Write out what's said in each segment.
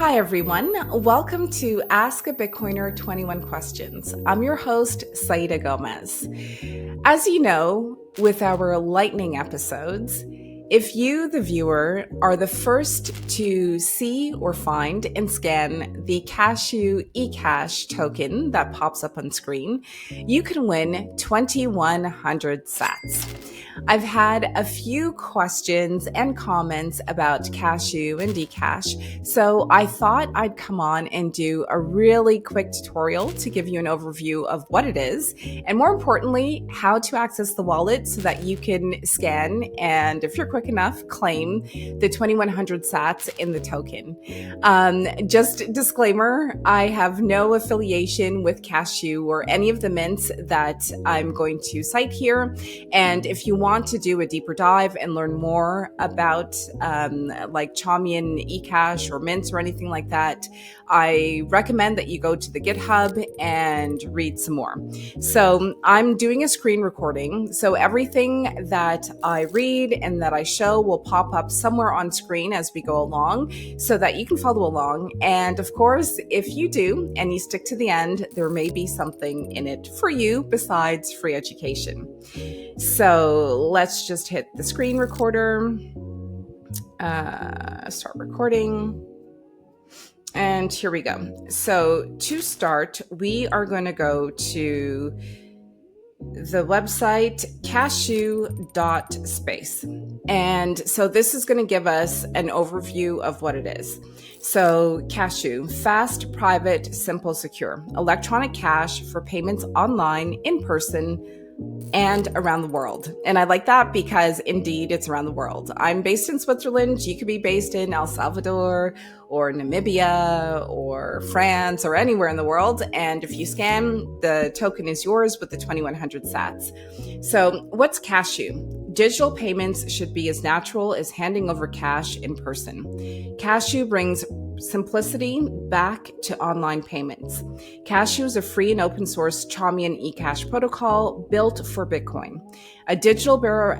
Hi, everyone. Welcome to Ask a Bitcoiner 21 Questions. I'm your host, Saida Gomez. As you know, with our lightning episodes, if you, the viewer, are the first to see or find and scan the Cashew Ecash token that pops up on screen, you can win 2,100 sats. I've had a few questions and comments about Cashew and Ecash, so I thought I'd come on and do a really quick tutorial to give you an overview of what it is, and more importantly, how to access the wallet so that you can scan and, if you're quick enough, claim the 2,100 sats in the token. Just disclaimer, I have no affiliation with Cashew or any of the mints that I'm going to cite here, and if you want to do a deeper dive and learn more about like Chaumian Ecash or mints or anything like that, I recommend that you go to the GitHub and read some more. So I'm doing a screen recording, so everything that I read and that I show will pop up somewhere on screen as we go along so that you can follow along. And of course, if you do and you stick to the end, there may be something in it for you besides free education. So let's just hit the screen recorder, start recording, and here we go. So to start, we are going to go to the website cashew.space. And so this is going to give us an overview of what it is. So Cashew, fast, private, simple, secure, electronic cash for payments online, in person, and around the world. And I like that because indeed it's around the world. I'm based in Switzerland. You could be based in El Salvador or Namibia or France or anywhere in the world. And if you scan, the token is yours with the 2,100 sats. So what's Cashew? Digital payments should be as natural as handing over cash in person. Cashew brings simplicity back to online payments. Cashew is a free and open source Chaumian Ecash protocol built for Bitcoin, a digital bearer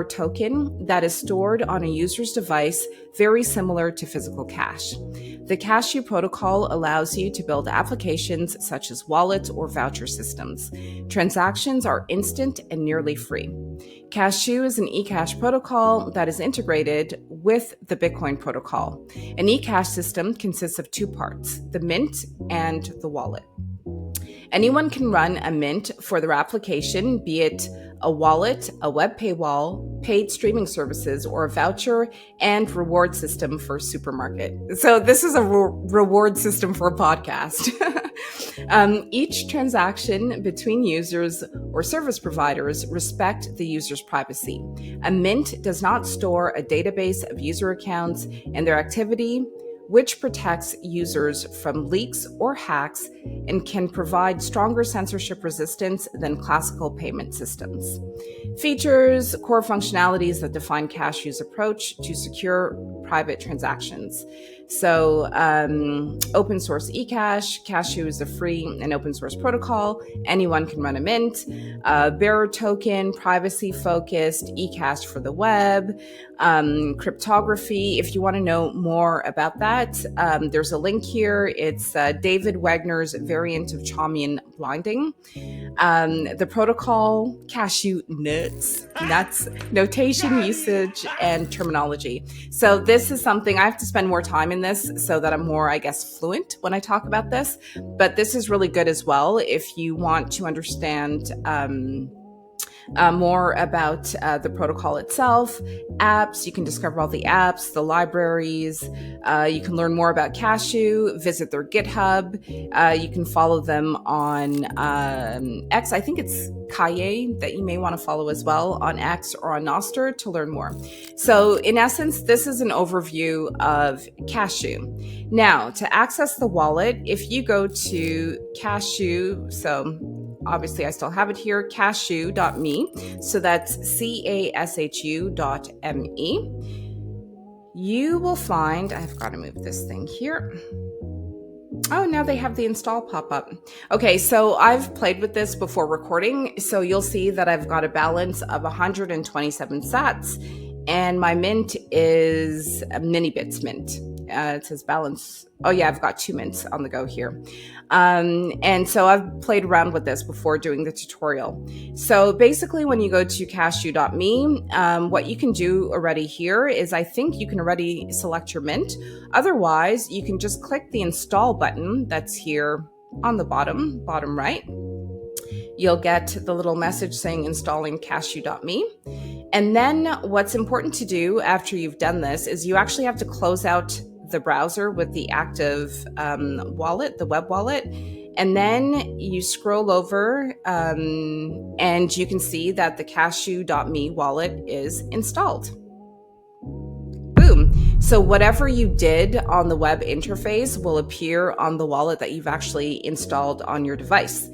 token that is stored on a user's device, very similar to physical cash. The Cashew protocol allows you to build applications such as wallets or voucher systems. Transactions are instant and nearly free. Cashew is an eCash protocol that is integrated with the Bitcoin protocol. An eCash system consists of two parts, the mint and the wallet. Anyone can run a mint for their application, be it a wallet, a web paywall, paid streaming services, or a voucher and reward system for a supermarket. So this is a reward system for a podcast. Each transaction between users or service providers respect the user's privacy. A mint does not store a database of user accounts and their activity, which protects users from leaks or hacks and can provide stronger censorship resistance than classical payment systems. Features, core functionalities that define Cashew's approach to secure private transactions. So open source eCash, Cashew is a free and open source protocol. Anyone can run a mint. Bearer token, privacy focused, eCash for the web. Cryptography, if you want to know more about that, there's a link here. It's David Wagner's variant of Chaumian blinding. The protocol, Cashew nuts, notation, usage, and terminology. So this is something I have to spend more time in this so that I'm more, I guess, fluent when I talk about this. But this is really good as well if you want to understand more about the protocol itself, apps. You can discover all the apps, the libraries. You can learn more about Cashew, visit their GitHub. You can follow them on X. I think it's Kaye that you may want to follow as well on X or on Nostr to learn more. So in essence, this is an overview of Cashew. Now, to access the wallet, if you go to Cashew, so obviously I still have it here, cashew.me. So that's cashu.me. You will find, I've got to move this thing here. Oh, now they have the install pop-up. Okay, so I've played with this before recording, so you'll see that I've got a balance of 127 sats, and my mint is a mini bits mint. it says balance. Oh yeah, I've got 2 mints on the go here. And so I've played around with this before doing the tutorial. So basically when you go to cashew.me, what you can do already here is I think you can already select your mint. Otherwise, you can just click the install button that's here on the bottom right. You'll get the little message saying installing cashew.me. And then what's important to do after you've done this is you actually have to close out the browser with the active wallet, the web wallet. And then you scroll over and you can see that the cashew.me wallet is installed. Boom. So whatever you did on the web interface will appear on the wallet that you've actually installed on your device.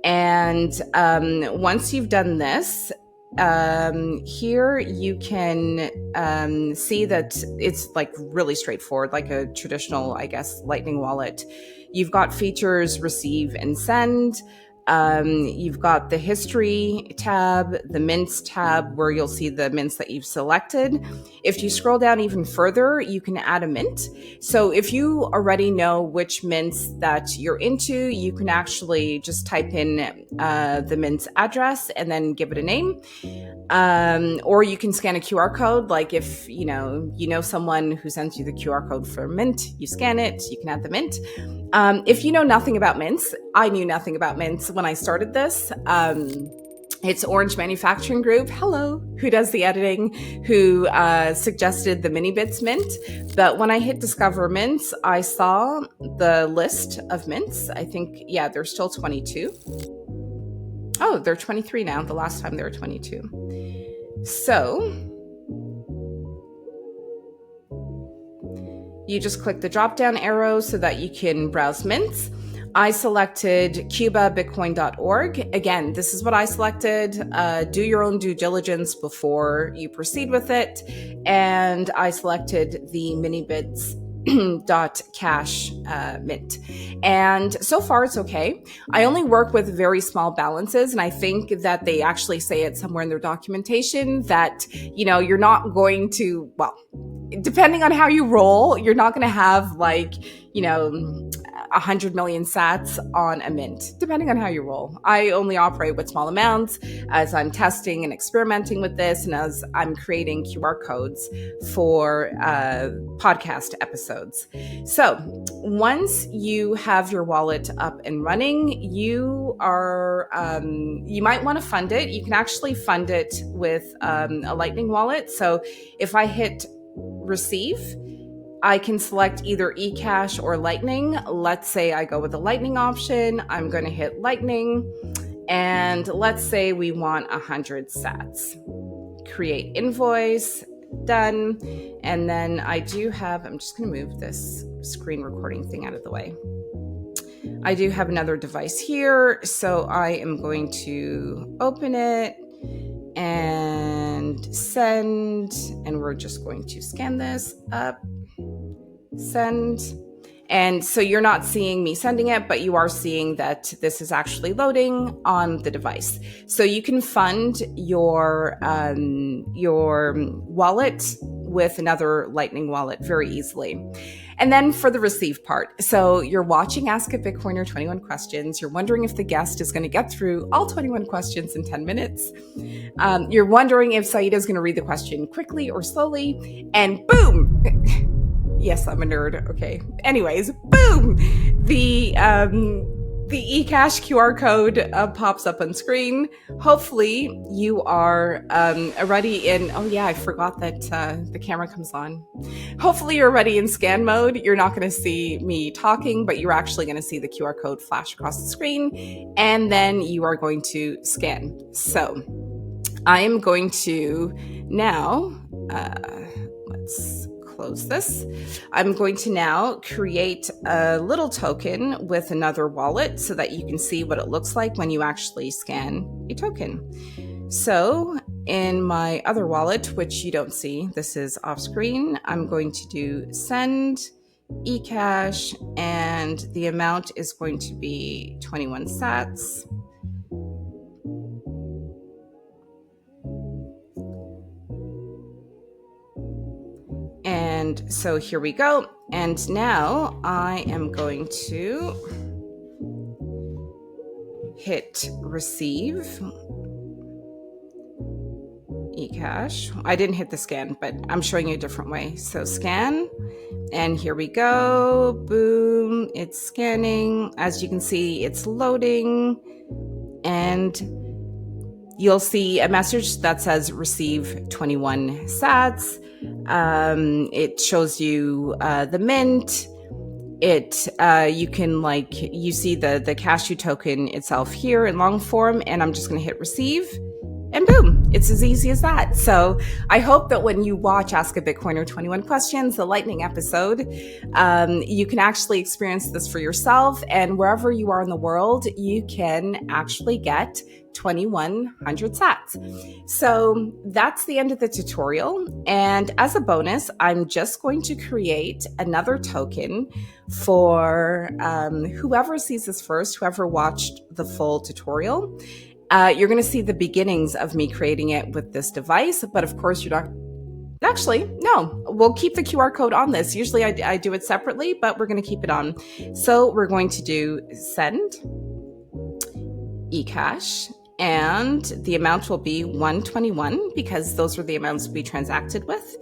And once you've done this, here you can see that it's like really straightforward, like a traditional, I guess, Lightning wallet. You've got features, receive and send. You've got the history tab, the mints tab, where you'll see the mints that you've selected. If you scroll down even further, you can add a mint. So if you already know which mints that you're into, you can actually just type in the mint's address and then give it a name. Or you can scan a QR code. Like if you know someone who sends you the QR code for mint, you scan it, you can add the mint. If you know nothing about mints, I knew nothing about mints when I started this. It's Orange Manufacturing Group, hello, who does the editing, who suggested the mini bits mint. But when I hit discover mints, I saw the list of mints. I think, yeah, there's still 22. Oh, they're 23 now. The last time they were 22. So you just click the drop down arrow so that you can browse mints. I selected cubabitcoin.org. Again, this is what I selected. Do your own due diligence before you proceed with it. And I selected the minibits .cash mint. And so far it's okay. I only work with very small balances, and I think that they actually say it somewhere in their documentation that, you're not going to, well, depending on how you roll, you're not going to have 100 million sats on a mint, depending on how you roll. I only operate with small amounts as I'm testing and experimenting with this, and as I'm creating QR codes for podcast episodes. So once you have your wallet up and running, you might want to fund it. You can actually fund it with a Lightning wallet. So if I hit receive, I can select either eCash or Lightning. Let's say I go with the Lightning option. I'm going to hit Lightning, and let's say we want 100 sats. Create invoice, done. And then I'm just going to move this screen recording thing out of the way. I do have another device here, so I am going to open it and send, and we're just going to scan this up. Send. And so you're not seeing me sending it, but you are seeing that this is actually loading on the device. So you can fund your wallet with another Lightning wallet very easily. And then for the receive part, so you're watching Ask a Bitcoiner 21 questions. You're wondering if the guest is going to get through all 21 questions in 10 minutes. You're wondering if Saida is going to read the question quickly or slowly, and boom! Yes, I'm a nerd. Okay. Anyways, boom! The eCash QR code pops up on screen. Hopefully you are already in, oh yeah, I forgot that the camera comes on. Hopefully you're already in scan mode. You're not going to see me talking, but you're actually going to see the QR code flash across the screen, and then you are going to scan. So I am going to now, let's close this. I'm going to now create a little token with another wallet so that you can see what it looks like when you actually scan a token. So in my other wallet, which you don't see, this is off screen, I'm going to do send eCash, and the amount is going to be 21 sats. And so here we go. And now I am going to hit receive Ecash. I didn't hit the scan, but I'm showing you a different way. So scan, and here we go. Boom, it's scanning. As you can see, it's loading, and you'll see a message that says receive 21 sats. It shows you the mint. You can you see the Cashew token itself here in long form, and I'm just going to hit receive, and boom, it's as easy as that. So I hope that when you watch Ask a Bitcoiner 21 Questions, the lightning episode, you can actually experience this for yourself, and wherever you are in the world, you can actually get 2100 sats. So that's the end of the tutorial. And as a bonus, I'm just going to create another token for whoever sees this first, whoever watched the full tutorial. You're going to see the beginnings of me creating it with this device, but of course you're not. Actually, no, we'll keep the QR code on this. Usually I do it separately, but we're going to keep it on. So we're going to do send Ecash, and the amount will be 121 because those are the amounts we transacted with.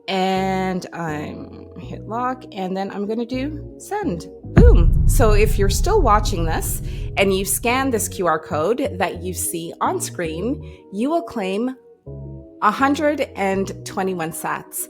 And I'm hit lock, and then I'm going to do send. Boom. So if you're still watching this and you scan this QR code that you see on screen, you will claim 121 sats.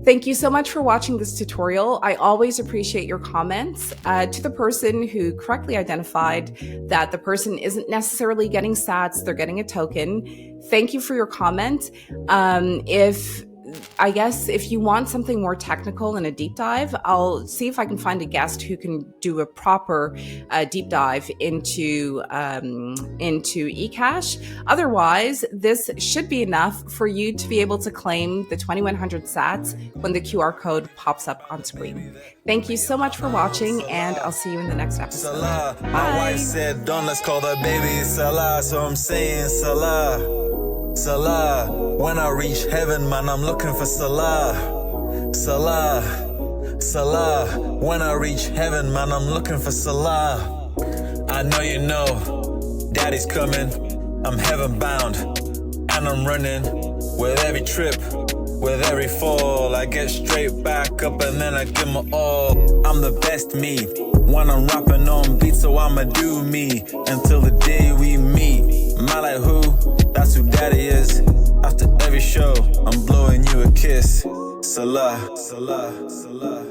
Thank you so much for watching this tutorial. I always appreciate your comments. To the person who correctly identified that the person isn't necessarily getting sats, they're getting a token. Thank you for your comment. If you want something more technical and a deep dive, I'll see if I can find a guest who can do a proper deep dive into Ecash. Otherwise, this should be enough for you to be able to claim the 2100 sats when the QR code pops up on screen. Thank you so much for watching, and I'll see you in the next episode. Salah. Bye. My wife said, don't let's call the baby Salah, so I'm saying Salah. Salah, when I reach heaven, man, I'm looking for Salah. Salah, Salah, when I reach heaven, man, I'm looking for Salah. I know you know, Daddy's coming, I'm heaven bound, and I'm running with every trip, with every fall. I get straight back up and then I give my all. I'm the best me, when I'm rapping on beats, so I'ma do me, until the day we meet. Man like who? That's who Daddy is. After every show, I'm blowing you a kiss. Salah, Salah, Salah.